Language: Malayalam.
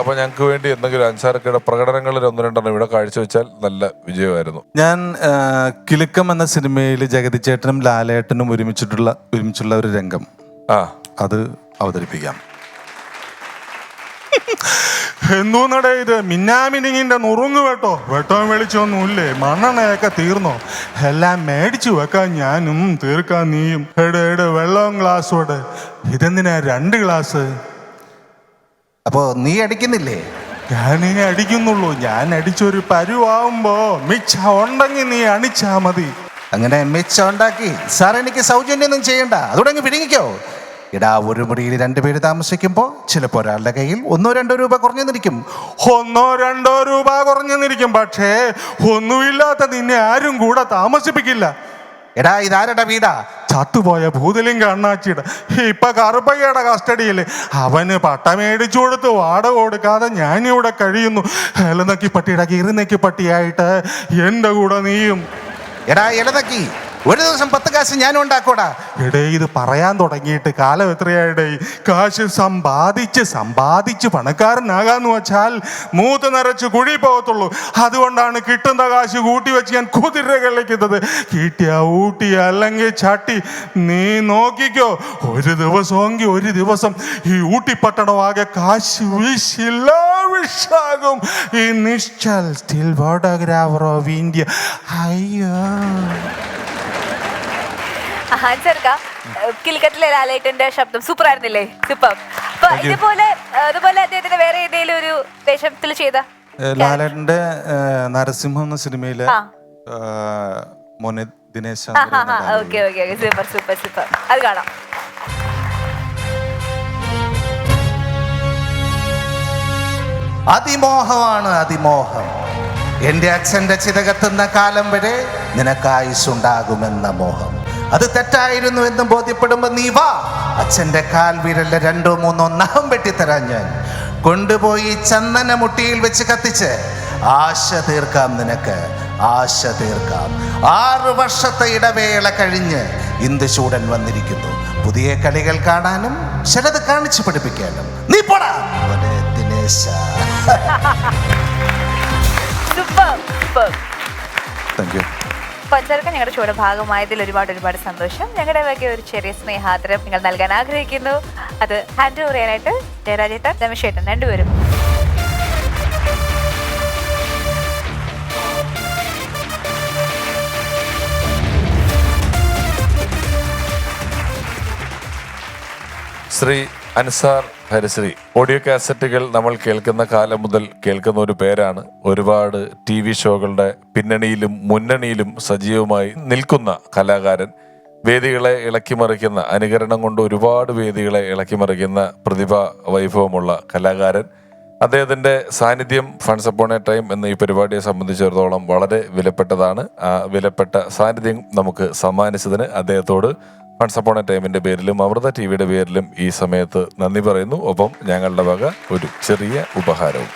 അപ്പൊ ഞങ്ങൾക്ക് വേണ്ടി എന്തെങ്കിലും അൻസാരക്കയുടെ പ്രകടനങ്ങളിൽ ഒന്ന് രണ്ടെണ്ണം ഇവിടെ കാഴ്ചവെച്ചാൽ നല്ല വിജയമായിരുന്നു. ഞാൻ കിലുക്കം എന്ന സിനിമയിൽ ജഗതി ചേട്ടനും ലാലേട്ടനും ഒരുമിച്ചുള്ള ഒരു രംഗം അത് അവതരിപ്പിക്കാം. എന്തോന്നടേ ഇത് മിന്നാമിനിങ്ങിന്റെ നുറുങ്ങ് വെട്ടവും വെളിച്ചൊന്നുമില്ലേ? മണ്ണെണ്ണയൊക്കെ തീർന്നോ? എല്ലാം മേടിച്ചു വെക്കാൻ ഞാനും തീർക്കാൻ നീയും. എടെ വെള്ളവും ഗ്ലാസ്സോടെ ഇതെന്തിനാ 2 ഗ്ലാസ്? അപ്പോ നീ അടിക്കുന്നില്ലേ? ഞാനിനി അടിക്കുന്നുള്ളൂ. ഞാൻ അടിച്ചൊരു പരുവാകുമ്പോ മിച്ചം ഉണ്ടെങ്കിൽ നീ അണിച്ചാ മതി. അങ്ങനെ മിച്ചം ഉണ്ടാക്കി സാർ എനിക്ക് സൗജന്യമൊന്നും ചെയ്യണ്ട, അതുകൊണ്ട് വിഴുങ്ങിക്കോ. ഇടാ, ഒരു മുറിയിൽ 2 പേര് താമസിക്കുമ്പോൾ ചിലപ്പോൾ ഒരാളുടെ കയ്യിൽ 1-2 രൂപ കുറഞ്ഞെന്നിരിക്കും. 1-2 രൂപ കുറഞ്ഞെന്നിരിക്കും, പക്ഷേ ഒന്നുമില്ലാത്ത നിന്നെ ആരും കൂടെ താമസിപ്പിക്കില്ല. എടാ, ഇതാരുടെ വീടാ? ചത്തുപോയ ഭൂതലിംഗ അണ്ണാച്ചിയുടെ. ഇപ്പൊ കറുപ്പയ്യയുടെ കസ്റ്റഡിയിൽ. അവന് പട്ട മേടിച്ചു കൊടുത്ത് വാടക കൊടുക്കാതെ ഞാനിവിടെ കഴിയുന്നു. ഇലനക്കി പട്ടിയുടെ കിറുനക്കി പട്ടിയായിട്ട് എൻ്റെ കൂടെ നീയും. എടാ ഇലനക്കി, ഒരു ദിവസം 10 കാശ് ഞാനും ഉണ്ടാക്കൂടാ. എടേ, ഇത് പറയാൻ തുടങ്ങിയിട്ട് കാലം എത്രയായിടേ? കാശ് സമ്പാദിച്ച് പണക്കാരനാകാന്ന് വെച്ചാൽ മൂത്ത് നിറച്ച് കുഴി പോകത്തുള്ളൂ. അതുകൊണ്ടാണ് കിട്ടുന്ന കാശ് കൂട്ടി വെച്ച് ഞാൻ കുതിര കളിക്കുന്നത്. കിട്ടിയ ഊട്ടി അല്ലെങ്കിൽ ചട്ടി. നീ നോക്കിക്കോ, ഒരു ദിവസം ഈ ഊട്ടിപ്പട്ടണമാകെ കാശ് വിഷാകും. ഈ Nischal still photographer of India. അയ്യോ, കിലുക്കത്തിലെ ലാലേട്ടന്റെ ശബ്ദം സൂപ്പർ ആയിരുന്നില്ലേ? സൂപ്പർ. അതുപോലെ അദ്ദേഹത്തിന്റെ വേറെ ഏതെങ്കിലും ഒരു വേഷത്തിൽ ചെയ്ത ലാലേട്ടന്റെ നരസിംഹം എന്ന സിനിമയിലെ മോനെ ദിനേശ്. സൂപ്പർ. അത് കാണാം. അതിമോഹമാണ് അതിമോഹം. എൻ്റെ അച്ഛൻ്റെ ചിതകത്തുന്ന കാലം വരെ നിനക്കായുസുണ്ടാകുമെന്ന മോഹം. അത് തെറ്റായിരുന്നു എന്ന് ബോധ്യപ്പെടുമ്പോൾ നീ വാ, അച്ഛൻ്റെ കാൽ വിരലിലെ 2-3 നഖം വെട്ടിത്തരാൻ ഞാൻ. കൊണ്ടുപോയി ചന്ദന മുട്ടിയിൽ വെച്ച് കത്തിച്ച് ആശ തീർക്കാം നിനക്ക്, ആശ തീർക്കാം. 6 വർഷത്തെ ഇടവേള കഴിഞ്ഞ് ഇന്ദുചൂടൻ വന്നിരിക്കുന്നു. പുതിയ കളികൾ കാണാനും ചിലത് കാണിച്ചു പഠിപ്പിക്കാനും. നീ പോടാ ദിനേശ. Thank you. പഞ്ചാരക്ക ഞങ്ങളുടെ ഷോയുടെ ഭാഗമായതിൽ ഒരുപാട് സന്തോഷം. ഞങ്ങളുടെ വക ഒരു ചെറിയ സ്നേഹാദരം നിങ്ങൾ നൽകാൻ ആഗ്രഹിക്കുന്നു. അത് ഹാൻഡ് ഓവർ ചെയ്യാനായിട്ട് ജയരാജേട്ടൻ, രമേശേട്ടൻ രണ്ടുപേരും. ശ്രീ അൻസാർ ഹരിശ്രീ, ഓഡിയോ കാസറ്റുകൾ നമ്മൾ കേൾക്കുന്ന കാലം മുതൽ കേൾക്കുന്ന ഒരു പേരാണ്. ഒരുപാട് TV ഷോകളുടെ പിന്നണിയിലും മുന്നണിയിലും സജീവമായി നിൽക്കുന്ന കലാകാരൻ. വേദികളെ ഇളക്കിമറിക്കുന്ന, അനുകരണം കൊണ്ട് ഒരുപാട് വേദികളെ ഇളക്കിമറിക്കുന്ന പ്രതിഭാ വൈഭവമുള്ള കലാകാരൻ. അദ്ദേഹത്തിൻ്റെ സാന്നിധ്യം ഫൺസ് അപ്പോൺ എ ടൈം എന്ന ഈ പരിപാടിയെ സംബന്ധിച്ചിടത്തോളം വളരെ വിലപ്പെട്ടതാണ്. ആ വിലപ്പെട്ട സാന്നിധ്യം നമുക്ക് സമ്മാനിച്ചതിന് അദ്ദേഹത്തോട് ഫൺസ് അപ്പോൺ എ ടൈമിൻ്റെ പേരിലും അമൃത TV യുടെ പേരിലും ഈ സമയത്ത് നന്ദി പറയുന്നു. ഒപ്പം ഞങ്ങളുടെ വക ഒരു ചെറിയ ഉപഹാരവും.